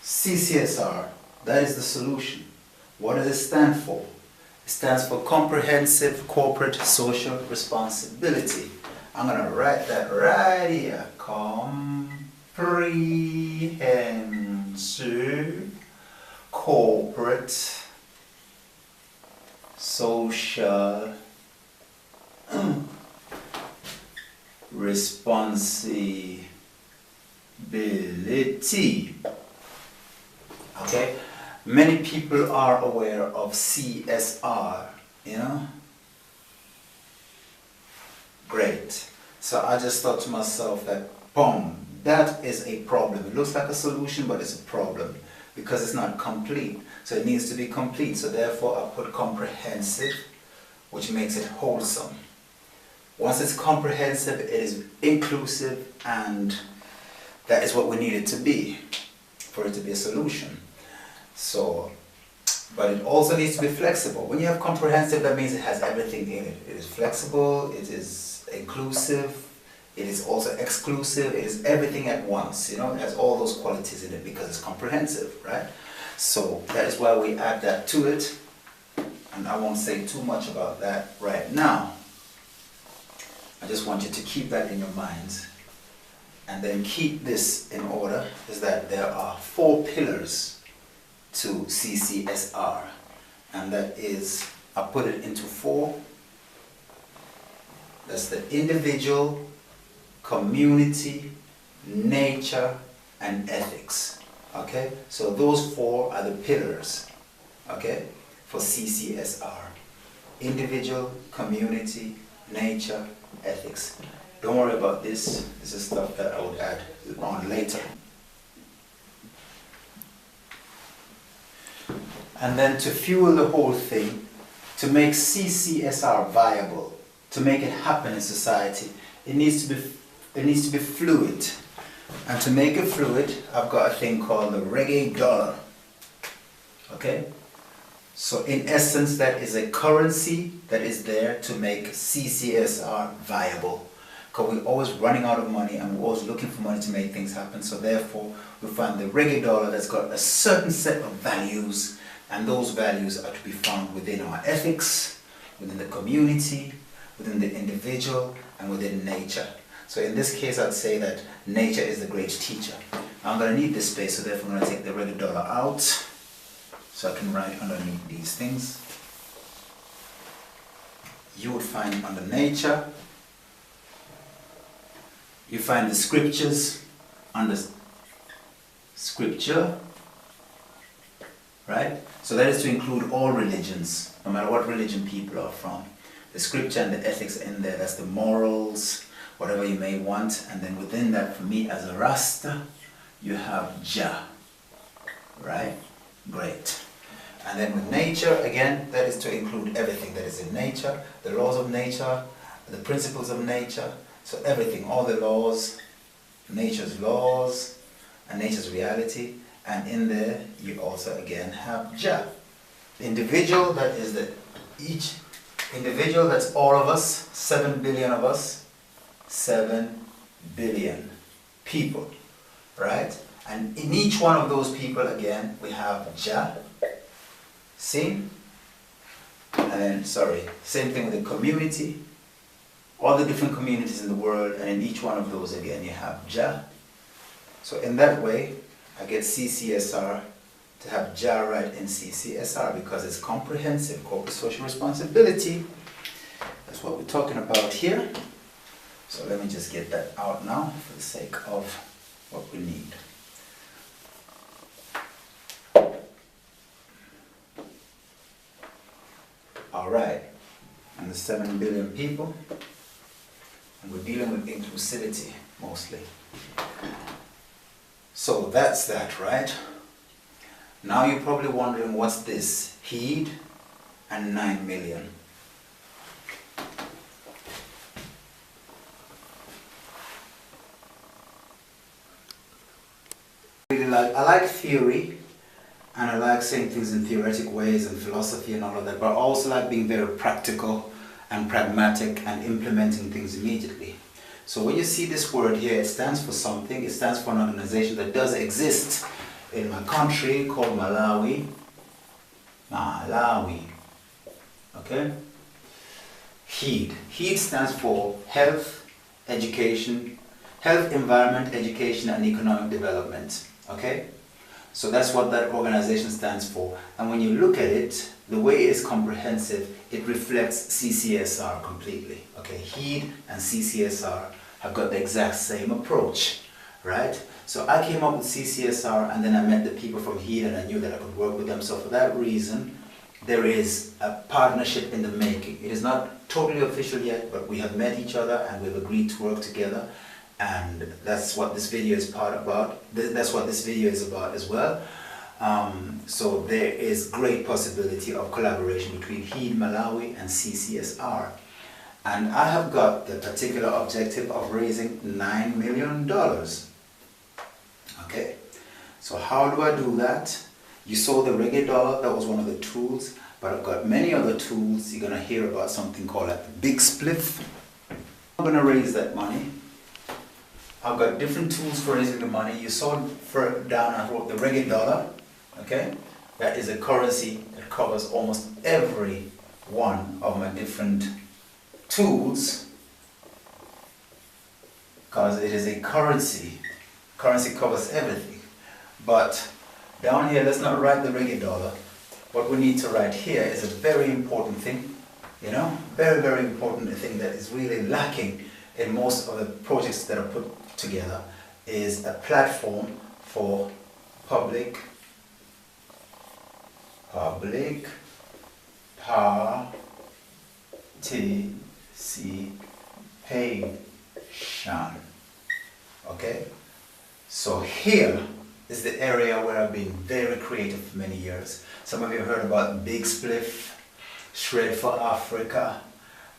CCSR, that is the solution. What does it stand for? It stands for Comprehensive Corporate Social Responsibility. I'm going to write that right here. Comprehensive Corporate Social Responsibility. Okay, many people are aware of CSR, you know. Great. So I just thought to myself that, boom, that is a problem. It looks like a solution, but it's a problem because it's not complete. So it needs to be complete. So therefore I put comprehensive, which makes it wholesome. Once it's comprehensive, it is inclusive, and that is what we need it to be for it to be a solution. So, but it also needs to be flexible. When you have comprehensive, that means it has everything in it. It is flexible, it is inclusive, it is also exclusive, it is everything at once. You know, it has all those qualities in it because it's comprehensive, right? So that is why we add that to it, and I won't say too much about that right now. I just want you to keep that in your minds, and then keep this in order, is that there are 4 pillars to CCSR, and that is, I put it into 4. That's the individual, community, nature, and ethics. Okay, so those 4 are the pillars, okay, for CCSR. Individual, community, nature, ethics. Don't worry about this. This is stuff that I would add on later. And then to fuel the whole thing, to make CCSR viable, to make it happen in society, it needs to be fluid. And to make it fluid, I've got a thing called the reggae dollar. Okay? So in essence, that is a currency that is there to make CCSR viable. Because we're always running out of money, and we're always looking for money to make things happen. So therefore, we find the reggae dollar that's got a certain set of values, and those values are to be found within our ethics, within the community, within the individual, and within nature. So in this case, I'd say that nature is the great teacher. Now I'm going to need this space, so therefore I'm going to take the reggae dollar out, so I can write underneath these things. You would find under nature, you find the scriptures under scripture, right? So that is to include all religions, no matter what religion people are from. The scripture and the ethics in there, that's the morals, whatever you may want. And then within that, for me as a Rasta, you have Jah, right? Great. And then with nature, again, that is to include everything that is in nature, the laws of nature, the principles of nature, so everything, all the laws, nature's laws, and nature's reality. And in there, you also again have Jah. Individual, that is the each individual, that's all of us, 7 billion of us, 7 billion people, right? And in each one of those people, again, we have Jah. See? And then, sorry, same thing with the community, all the different communities in the world, and in each one of those, again, you have Jah. So in that way, I get CCSR to have Jah right in CCSR because it's comprehensive corporate social responsibility. That's what we're talking about here. So let me just get that out now for the sake of what we need. Alright, and the 7 billion people, and we're dealing with inclusivity mostly. So that's that, right? Now you're probably wondering, what's this? Heed and 9 million. I like theory, and I like saying things in theoretic ways and philosophy and all of that, but I also like being very practical and pragmatic and implementing things immediately. So when you see this word here, it stands for something. It stands for an organization that does exist. in my country called Malawi. Okay? HEED. HEED stands for Health, Education, Health, Environment, Education and Economic Development. Okay? So that's what that organization stands for. And when you look at it, the way it is comprehensive, it reflects CCSR completely. Okay? HEED and CCSR have got the exact same approach, right? So I came up with CCSR and then I met the people from HEED and I knew that I could work with them. So for that reason, there is a partnership in the making. It is not totally official yet, but we have met each other and we've agreed to work together. And that's what this video is that's what this video is about as well. So there is great possibility of collaboration between HEED Malawi and CCSR. And I have got the particular objective of raising $9 million. Okay, so how do I do that? You saw the reggae dollar, that was one of the tools, but I've got many other tools. You're gonna hear about something called a big spliff. I'm gonna raise that money. I've got different tools for raising the money. You saw further down I wrote the reggae dollar, okay? That is a currency that covers almost every one of my different tools, because it is a currency. Currency covers everything. But down here, let's not write the reggae dollar. What we need to write here is a very important thing, you know, very, very important thing that is really lacking in most of the projects that are put together, is a platform for public participation. Okay? So here is the area where I've been very creative for many years. Some of you have heard about Big Spliff, Shred for Africa,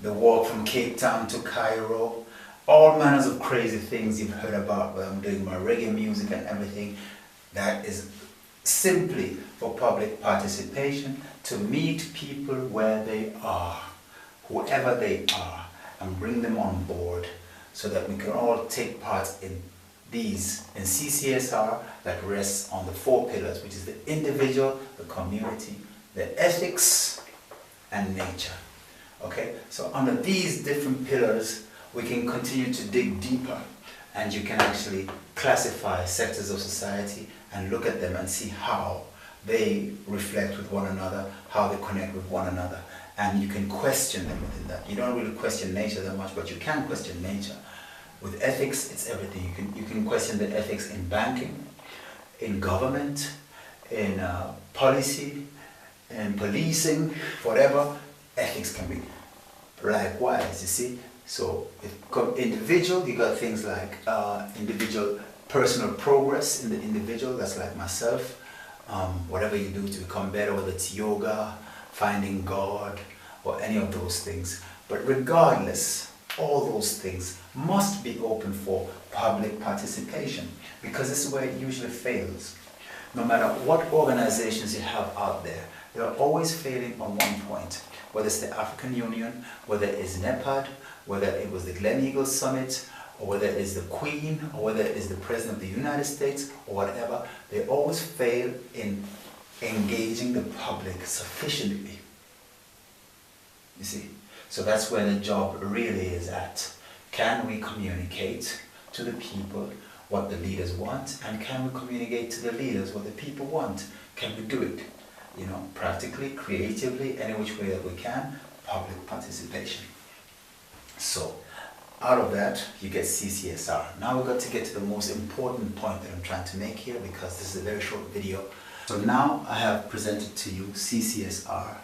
the walk from Cape Town to Cairo, all manners of crazy things you've heard about where I'm doing my reggae music and everything. That is simply for public participation, to meet people where they are, whoever they are, and bring them on board so that we can all take part in CCSR that rests on the 4 pillars, which is the individual, the community, the ethics, and nature. Okay, so under these different pillars, we can continue to dig deeper, and you can actually classify sectors of society and look at them and see how they reflect with one another, how they connect with one another, and you can question them within that. You don't really question nature that much, but you can question nature. With ethics, it's everything. You can question the ethics in banking, in government, in policy, in policing, whatever. Ethics can be likewise, you see. So if individual, you got things like individual personal progress in the individual, that's like myself. Whatever you do to become better, whether it's yoga, finding God, or any of those things. But regardless, all those things must be open for public participation, because this is where it usually fails. No matter what organizations you have out there, they're always failing on one point. Whether it's the African Union, whether it's NEPAD, whether it was the Gleneagles Summit, or whether it is the Queen, or whether it is the President of the United States, or whatever, they always fail in engaging the public sufficiently. You see? So that's where the job really is at. Can we communicate to the people what the leaders want, and can we communicate to the leaders what the people want? Can we do it? You know, practically, creatively, any which way that we can, public participation. So, out of that, you get CCSR. Now we've got to get to the most important point that I'm trying to make here, because this is a very short video. So now I have presented to you CCSR,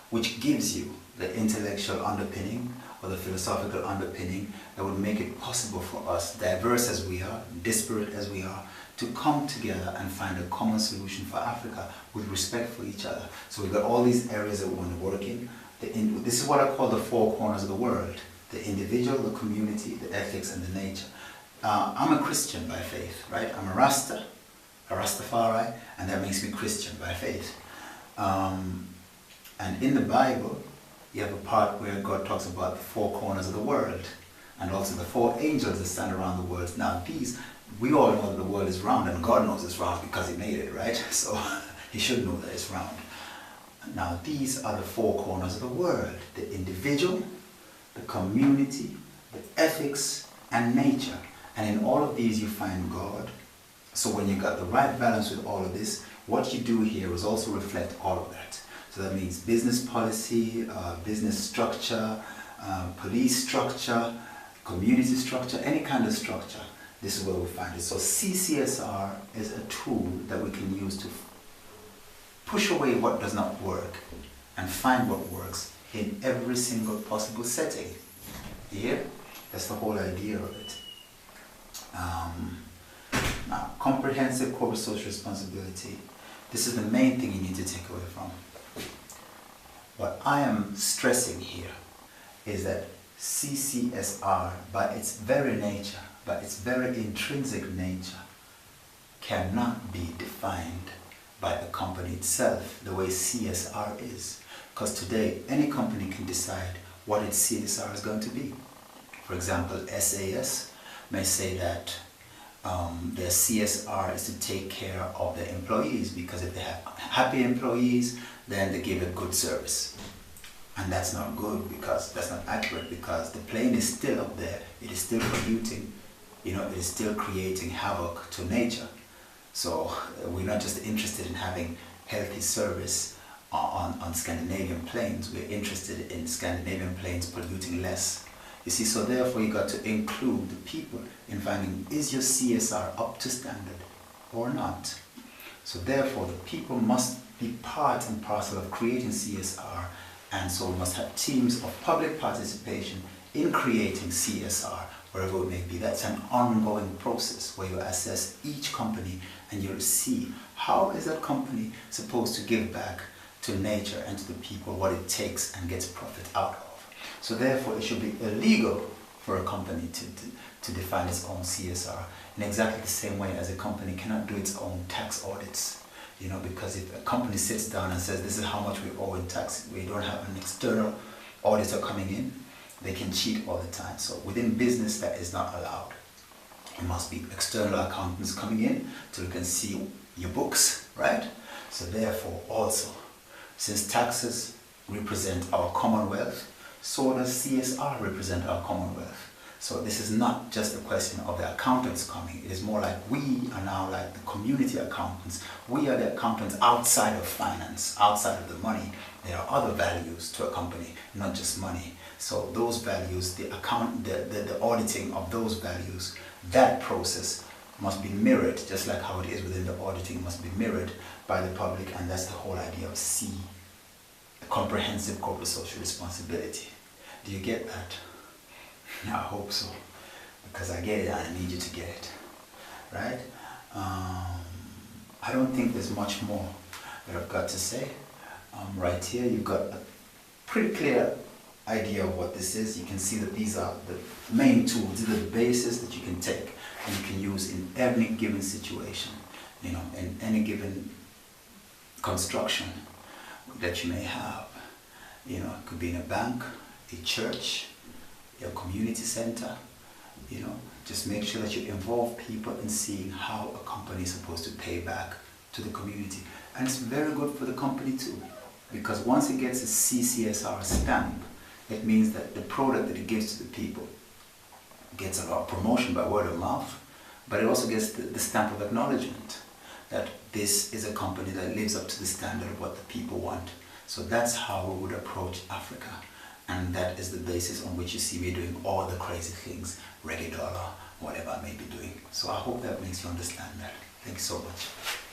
which gives you the intellectual underpinning or the philosophical underpinning that would make it possible for us, diverse as we are, disparate as we are, to come together and find a common solution for Africa with respect for each other. So we've got all these areas that we want to work in. This is what I call the 4 corners of the world: the individual, the community, the ethics, and the nature. I'm a Christian by faith, right? I'm a Rastafari, and that makes me Christian by faith. And in the Bible, you have a part where God talks about the 4 corners of the world, and also the 4 angels that stand around the world. Now these we all know that the world is round, and God knows it's round because he made it, right? So he should know that it's round. Now these are the four corners of the world: the individual, the community, the ethics, and nature. And in all of these you find God. So when you got the right balance with all of this, what you do here is also reflect all of that. So that means business policy, business structure, police structure, community structure, any kind of structure. This is where we find it. So CCSR is a tool that we can use to push away what does not work and find what works in every single possible setting. Yeah? That's the whole idea of it. Now, comprehensive corporate social responsibility. This is the main thing you need to take away from. What I am stressing here is that CCSR, by its very nature, by its very intrinsic nature, cannot be defined by the company itself the way CSR is. Because today, any company can decide what its CSR is going to be. For example, SAS may say that their CSR is to take care of their employees, because if they have happy employees, then they give a good service. And that's not good, because that's not accurate, because the plane is still up there, it is still polluting, it is still creating havoc to nature. So we're not just interested in having healthy service on Scandinavian planes, we're interested in Scandinavian planes polluting less. You see, so therefore you got to include the people in finding, is your CSR up to standard or not? So therefore the people must be part and parcel of creating CSR, and so we must have teams of public participation in creating CSR, wherever it may be. That's an ongoing process where you assess each company and you'll see how is that company supposed to give back to nature and to the people what it takes and gets profit out of. So therefore it should be illegal for a company to define its own CSR in exactly the same way as a company cannot do its own tax audits. Because if a company sits down and says this is how much we owe in tax, we don't have an external auditor coming in, they can cheat all the time. So within business that is not allowed. It must be external accountants coming in to look and see your books, right? So therefore also, since taxes represent our commonwealth, so does CSR represent our commonwealth. So this is not just a question of the accountants coming, it is more like we are now like the community accountants. We are the accountants outside of finance, outside of the money. There are other values to a company, not just money. So those values, the auditing of those values, that process must be mirrored, just like how it is within the auditing must be mirrored by the public, and that's the whole idea of C, the comprehensive corporate social responsibility. Do you get that? I hope so, because I get it and I need you to get it, right? I don't think there's much more that I've got to say. Right here you've got a pretty clear idea of what this is. You can see that these are the main tools, these are the basis that you can take and you can use in any given situation, in any given construction that you may have. It could be in a bank, a church, your community center. Just make sure that you involve people in seeing how a company is supposed to pay back to the community. And it's very good for the company too, because once it gets a CCSR stamp, it means that the product that it gives to the people gets a lot of promotion by word of mouth, but it also gets the stamp of acknowledgement that this is a company that lives up to the standard of what the people want. So that's how we would approach Africa. And that is the basis on which you see me doing all the crazy things, reggae dollar, whatever I may be doing. So I hope that makes you understand that. Thank you so much.